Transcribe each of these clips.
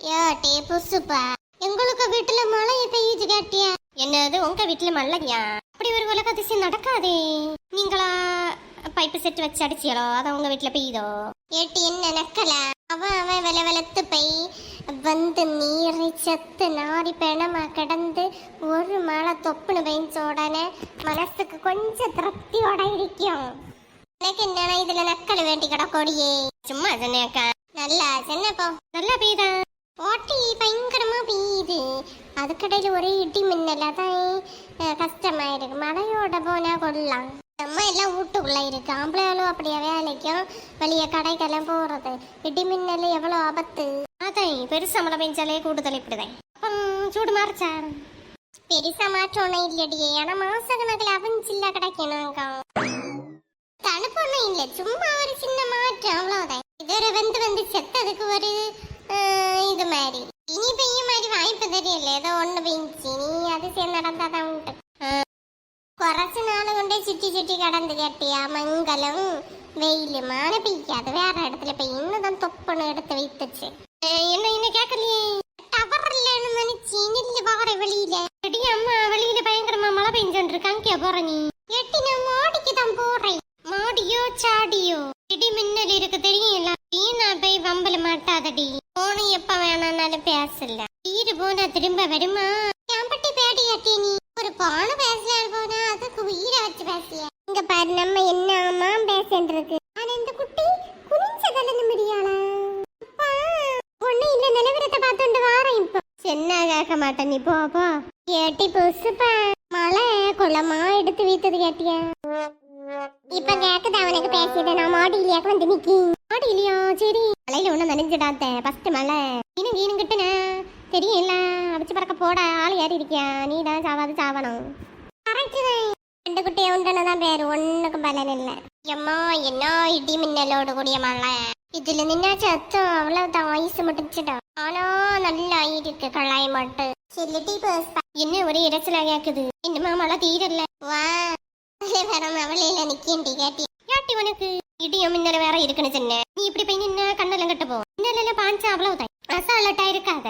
ஏட்டே புசுப்பா எங்களுக்கு வீட்டுல மழை பெய்யுது கேட்டியா? என்னது உங்க வீட்டுல மழையா? அப்படி ஒரு உலக அதிசயம் நடக்காதே. நீங்களா பைப்பு செட் வச்சு அடிச்சியலோ அதான் உங்க வீட்டுல பெய்யுதோ? ஏட்டி என்ன நக்கல? அவன் வெல வெளத்து போய் வந்து நீரை சத்து நாரி பிணமா கிடந்து ஒரு மழை தொப்புன்னு பெஞ்ச உடனே மனசுக்கு கொஞ்சம் திருப்தியோட இருக்கும். எனக்கு என்ன இதுல நக்கல் வேண்டி கிடக்கோடியே. சும்மா சொன்னேக்கா. நல்லா சொன்னப்போ நல்லா பெய்யுதா? ஓட்டி பயங்கரமா பெய்யுது. அதுக்கடையில ஒரே இடி மின்னல். அதான் கஷ்டமா இருக்கு. மழையோட போனா கொள்ளலாம். நம்ம எல்லாம் வீட்டுக்குள்ள இருக்கு. ஆம்பளையாலும் அப்படியே வேலைக்கும் வெளியே கடைக்கெல்லாம் போறது. இடி மின்னல் எவ்வளவு ஆபத்து. அதான் பெருசா மழை பெஞ்சாலே கூடுதல் இப்படிதான். சூடு மாறிச்சா? பெருசா மாற்றோன்னு இல்லடியே. ஆனா மாச கணக்குல அவஞ்சில்ல கிடைக்கணும். தனுப்பு ஒன்றும் இல்லை, சும்மா ஒரு சின்ன மாற்றம் அவ்வளவுதான். இது ஒரு வந்து செத்ததுக்கு ஒரு இது மாதிரி இனி பெய்ய மாதிரி வாய்ப்பு தெரியல. ஏதோ ஒண்ணு பெய்ஞ்சி நீ அதிசயம் நடந்தாதான் உண்டு. குறைச்சு நாள் கொண்டே சுட்டி கடந்து கேட்டியா? மங்களம் வெயில் மான பெய்யாது, வேற இடத்துல போய் இன்னும் தொப்புன்னு எடுத்து வைத்துச்சு. என்ன கேட்கலையே? டவர் இல்லன்னு நினைச்சு நில்லு பாக்குற வெளியில. அடி அம்மா, வெளியில பயங்கரமா மழை பெஞ்சோன்னு இருக்கு. அங்கே போற நீ? எட்டி நான் மாடிக்கு தான் போறேன். மாடியோ சாடியோ இடி மின்னல் இருக்கு தெரியல. வீணா போய் வம்பல மாட்டாதடி. போன எப்ப வேணாலும் பேசல. வீடு போனா திரும்ப வருமா? கேம்பட்டி பேடி கட்டி நீ ஒரு போன பேசலாம் போனா அதுக்கு உயிரை வச்சு பேசிய. இங்க பாரு, நம்ம என்ன அம்மா பேசிட்டு இருக்கு. ஆனா இந்த குட்டி குனிஞ்சதல்ல முடியாளா? ஒண்ணு இல்ல, நிலவரத்தை பார்த்துட்டு வாரேன். இப்போ என்ன கேட்க மாட்டேன். நீ போ கேட்டி புசுப்பா. மழை குளமா எடுத்து வீத்தது கேட்டியா? இப்ப கேக்குது அவனுக்கு பேசியது. நான் மாடியிலேயாக்க வந்து நிக்கி. மாடியிலையா? சரி. மழையில ஒண்ணு நனைஞ்சிடாத. ஃபர்ஸ்ட் மழை கீனு கிட்டுன தெரியல. அடிச்சு பறக்க போட ஆள் ஏறி இருக்கியா? நீ தான் சாவணும். கரெக்ட் தான். ரெண்டு குட்டியை உண்டனதான் பேரு. ஒண்ணுக்கும் பலன் இல்லை. எம்மா என்ன இடி மின்னலோடு கூடிய மழை. இதுல நின்னா சத்தம் அவ்வளவுதான். ஐஸ் மட்டும்ச்சுடா. ஆனா நல்லா இருக்கு களாய் மட்டும். என்ன ஒரே இறைச்சலா கேக்குது. இன்னுமா மழை தீரல? வா அவளையில நிக்கி கேட்டி யாட்டி உனக்கு இடியும் மின்னல வேற இருக்குன்னு சொன்ன. நீ இப்படி போய் நின்ன கண்ணெல்லாம் கட்ட போ. மின்னல பாஞ்சா அவ்வளவுதான். அசாலட்டா இருக்காத.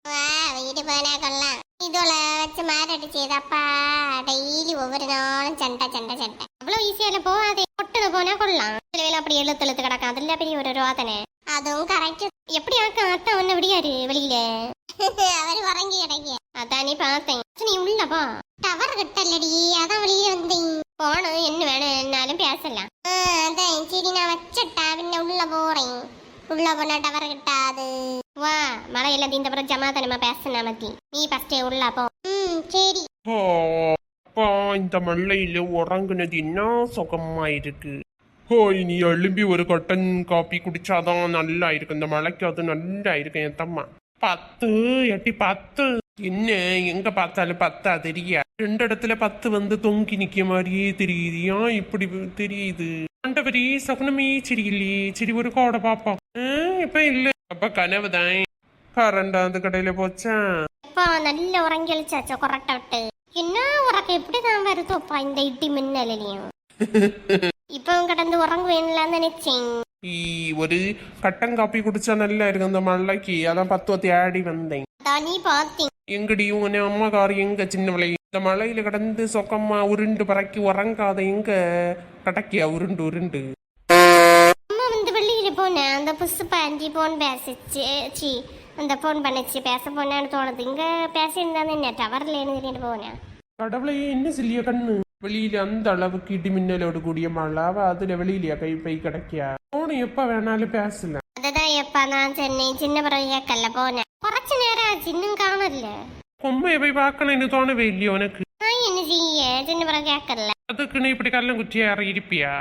வா வீடு போனா கொள்ளலாம். இதோல வச்சு மாரடிச்சேதப்பா. டெய்லி ஒவ்வொரு நாளும் சண்டை அவ்வளவு ஈஸியால போகாதே. பொட்டுல போனா கொள்ளலாம். சில அப்படி எழுத்து கிடக்கும். அதுல பெரிய ஒரு ரோதனை. அதுவும் கரெக்ட். எப்படி அத்தா ஒண்ணு விடியாரு வெளியில? அவரு உறங்கி கிடைக்க. அதான் நீ பார்த்தேன். நீ உள்ளப்பா டவர் கிட்டல்லடி. அதான் வெளியே வந்தேன். போனும் என்ன வேணும் என்னாலும் பேசலாம். அதான் சரி நான் வச்சட்டா. பின்ன உள்ள போறேன். உள்ள போனா டவர் கிட்டாது. வா மழையில இந்த பிறகு ஜமாதானமா பேசணும். மத்தி நீ ஃபர்ஸ்ட் உள்ள போ. சரி. அப்பா இந்த மழையில உறங்குனது என்ன சுகமா இருக்கு. நீ எழும்பி ஒரு கட்டன் காப்பி குடிச்சாதான் நல்லா இருக்கு. இந்த மழைக்கு அது நல்லா இருக்கு. என் தம்மா 10 எட்டி 10. என்ன எங்க பார்த்தாலும் 10 தெரியா? 2 இடத்துல 10 வந்து தொங்கி நிக்க மாதிரியே தெரியுது. ஏன் இப்படி தெரியுது? ஆண்டவரே சகுனமே சரியில்லையே. சரி ஒரு கோடை பாப்போம். இப்ப இல்ல. அப்ப கனவுதான். கரண்ட் அந்த கடையில போச்சா? நல்ல உறங்கி எழுச்சாச்சா கரெக்டா விட்டு. என்ன உறக்க எப்படிதான் வருதோப்பா இந்த இடி மின்னலையும். இப்ப கடந்து உறங்குவேன்லாம் நினைச்சேன். ஒரு கட்டன் காப்பி குடிச்சா நல்லா இருக்கு அந்த மழைக்கு. அதான் 10 தேடி வந்தேன். நீ பார்த்தேன் எங்கடியும் அம்மா கார் எங்க சின்ன விலை. இந்த மழையில கடந்து சொக்கம்மா உருண்டு பறக்கி உறங்காத எங்க கடக்கியா உருண்டு. அம்மா வந்து வெளியில போனேன். அந்த புதுசு பாண்டி போன் பேசிச்சு. அந்த போன் பண்ணிச்சு பேச போனேன்னு தோணுது. இங்க பேசியிருந்தானே என்ன டவர்ல எழுதிட்டு போனேன். கடவுளையே என்ன சொல்லிய கண்ணு. வெளியில அந்த அளவுக்கு இடி மின்னலோடு கூடிய மழை. அதுல வெளியிலயா கை பை கிடைக்கியா? போன எப்ப வேணாலும் பேசல. அதுதான் எப்ப நான் சென்னை சின்ன பிறகு கேட்கல போனேன். குறைச்சு நேரம் ஆச்சு இன்னும் காணல. உண்மையை போய் பார்க்கணும்னு தோணவே இல்லையோ உனக்கு? என்ன செய்ய சின்ன பிறகு கேட்கல. அதுக்குன்னு இப்படி கல்லம் குச்சியா இருப்பியா?